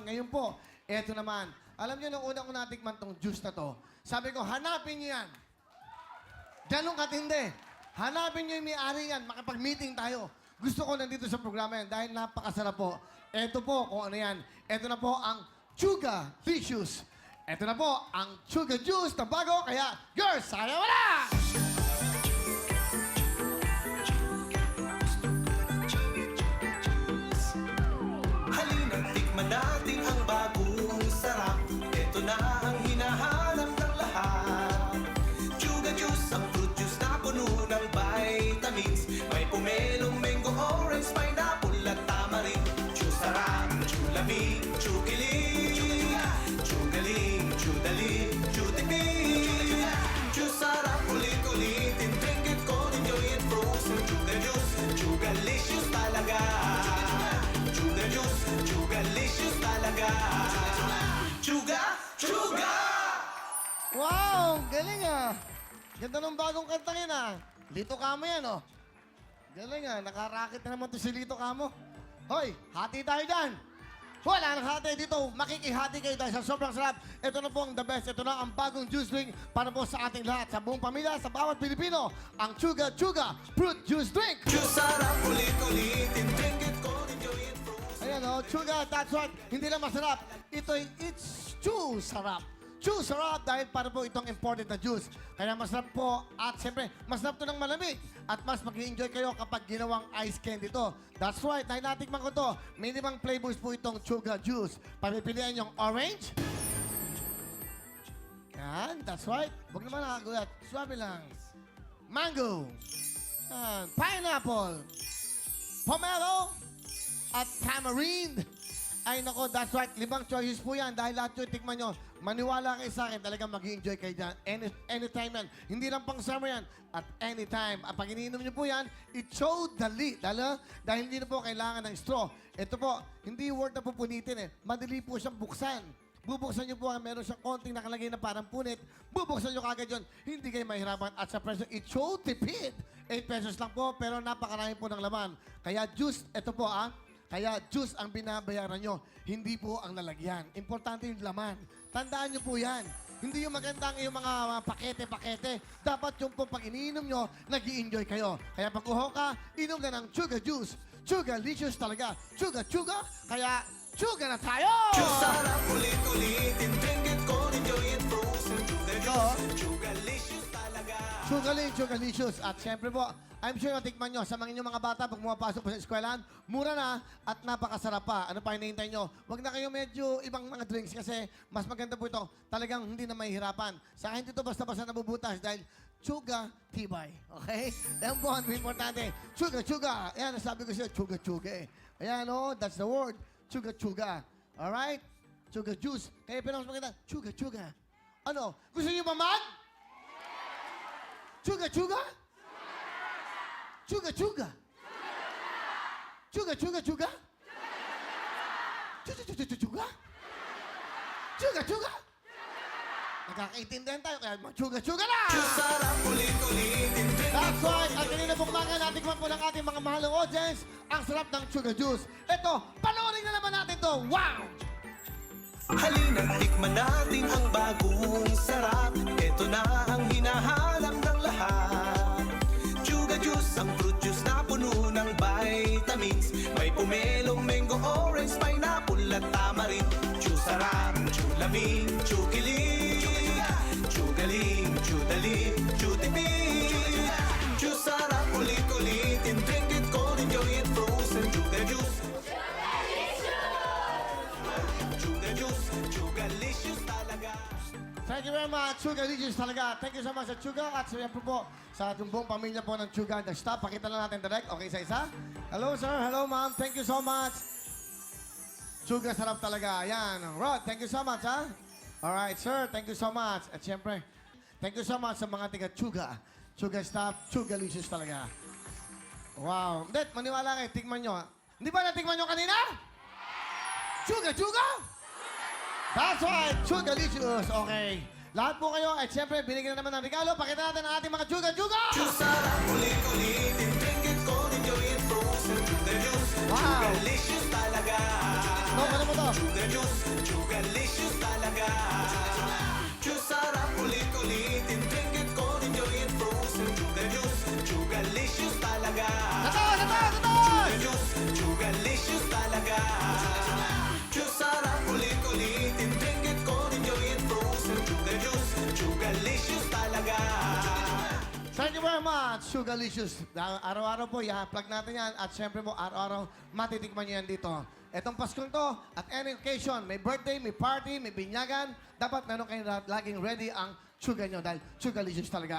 Ngayon po, eto naman. Alam niyo, nung una ko natikman tong juice na to, sabi ko, hanapin niyo yan. Ganong katindi. Hanapin niyo yung may-ari yan. Makipag-meeting tayo. Gusto ko nandito sa programa yan dahil napakasarap po. Eto po kung ano yan. Eto na po ang Chuga Licious. Eto na po ang Chuga Juice na bago. Kaya, girls, sayang wala! Halina't tikman natin ang bagong sarap. Ito na ang hinahanap ng lahat. Chuga Juice, ang fruit juice na puno ng vitamins. May pumelong, mango, orange, pineapple at tamarind. Chusarap, chulami, chukili, chugaling, chudali, chutipi. Chusarap, ulit-ulitin, drink it cold, enjoy it frozen. Chuga Juice, chugalicious talaga. Chuga Juice, chugalicious talaga. Chuga, chuga! Wow! Galing ah! Ganda ng bagong kanta yun ah. Lito Kamo yan oh. Galing ah. Nakarakit na naman to si Lito Kamo. Hoy, hati tayo dyan. Wala nang hati dito. Makikihati kayo dahil sa sobrang sarap. Ito na po ang the best. Ito na ang bagong juice drink para po sa ating lahat. Sa buong pamilya, sa bawat Pilipino. Ang Chuga Chuga Fruit Juice Drink. Chusarap, ulit-ulitin, drink it cold, enjoy it frozen. Ayan o, Chuga, that's right. Hindi lang masarap. It's Chew Sarap. Chew Sarap dahil para po itong imported na juice. Kaya masarap po at siyempre, masarap to ng malamig. At mas mag-enjoy kayo kapag ginawang ice candy to. That's right, dahil natikman ko to. May limang flavors po itong Chuga Juice. Pamipilian yung orange. Yan, that's right. Huwag naman nakagulat. Swabe lang. Mango. Yan, pineapple. Pomelo. At tamarind. Ay nako, that's right. 5 choices po yan. Dahil lahat yung tikman nyo, maniwala kayo sa akin, talagang mag-enjoy kayo dyan. Anytime yan. Hindi lang pang summer yan. At anytime. At pag iniinom nyo po yan, it-show dali. Dahil hindi na po kailangan ng straw. Ito po, hindi worth na pupunitin eh. Madali po siyang buksan. Bubuksan nyo po, meron siyang konting nakalagay na parang punit. Bubuksan nyo kagad yun. Hindi kayo mahirapan. At sa presyo, it-show tipid. 8 pesos lang po, pero napakarami po ng laman. Kaya juice, ito po Kaya juice ang binabayaran nyo, hindi po ang lalagyan. Importante yung laman. Tandaan nyo po yan. Hindi yung magandang yung mga pakete-pakete. Dapat yung po pag iniinom nyo, nag-i-enjoy kayo. Kaya pag uho ka, inom ka ng Chuga Juice. Chuga Licious talaga. Chuga, chuga. Kaya, chuga na tayo! Chusarap, ulit-ulitin, drink it cold, enjoy it frozen. Chuga Juice, chugalicious talaga. Chugalicious. At syempre po, I'm sure natikman nyo sa mga inyong mga bata pag pumapasok po sa eskwelahan, mura na at napakasarap pa. Ano pa hinihintay nyo? Huwag na kayo medyo ibang mga drinks kasi mas maganda po ito. Talagang hindi na mahihirapan. Sa akin dito basta-basta nabubutas dahil Chuga Tibay. Okay? Yan po ang importante. Chuga. Ayan, nasabi ko siya, Chuga eh. Ayan that's the word. Chuga. Alright? Chuga Juice. Kaya pinang maganda, Chuga. Ano? Gusto niyo mamag? Chuga? Chuga? Chuga? Chuga? Nagkakaintindihan tayo, kaya mag-chuga na! Chusarap, ulit-ulitin, drink it That's right! At kanina pong mga natikman po ng ating mga mahalong audience, ang sarap ng Chuga Juice. Ito, panoorin na naman natin to. Wow! Halina't tikman natin ang bagong sarap. Ito na ang hinahanap ng lahat. Chuga Juice, ang fruit juice na puno ng vitamins. May pumelong, mango, orange, pineapple at tamarind. Chusarap, chulaming, chukili, chugaling, chudali, chutipi. Chusarap, ulit-ulitin, drink it cold, enjoy it frozen. Chuga Juice. Chugalicious talaga. Thank you very much, Chuga Licious talaga. Thank you so much sa Chuga at sa po sa ating buong pamilya po ng Chuga. Stop, pakita lang natin direct. Okay, isa-isa. Hello, sir. Hello, ma'am. Thank you so much. Chuga, sarap talaga. Yan. Rod, thank you so much, ha? Alright, sir. Thank you so much. At siyempre, thank you so much sa mga tiga-Chuga. Chuga stop, Chuga Licious talaga. Wow. Hindi, maniwala kayo. Tingnan nyo. Hindi ba natingnan nyo kanina? Chuga! That's right! Chuga Licious. Okay. Lahat po kayo, at siyempre, binigyan na naman ng regalo. Pakita natin ang ating mga Chuga! Chusarap, ulit-ulitin, drink it cold, enjoy it frozen. Chuga Juice, Wow. chugalicious talaga. Ano mo to? Sugar juice, sugarlicious talaga. Juice sarap, ulit-ulitin. Drink it cold, enjoy it frozen. Sugar juice, sugarlicious talaga. Sugar juice, sugarlicious talaga. Juice sarap, ulit-ulitin. Drink it cold, enjoy it frozen. Sugar juice, sugarlicious talaga. Thank you very much, Sugarlicious. Araw-araw po, i-plug natin yan. At syempre po, araw-araw matitikman niyo yan dito. Etong Paskong to, at any occasion, may birthday, may party, may binyagan, dapat meron kayo laging ready ang sugar nyo dahil Sugarlicious talaga.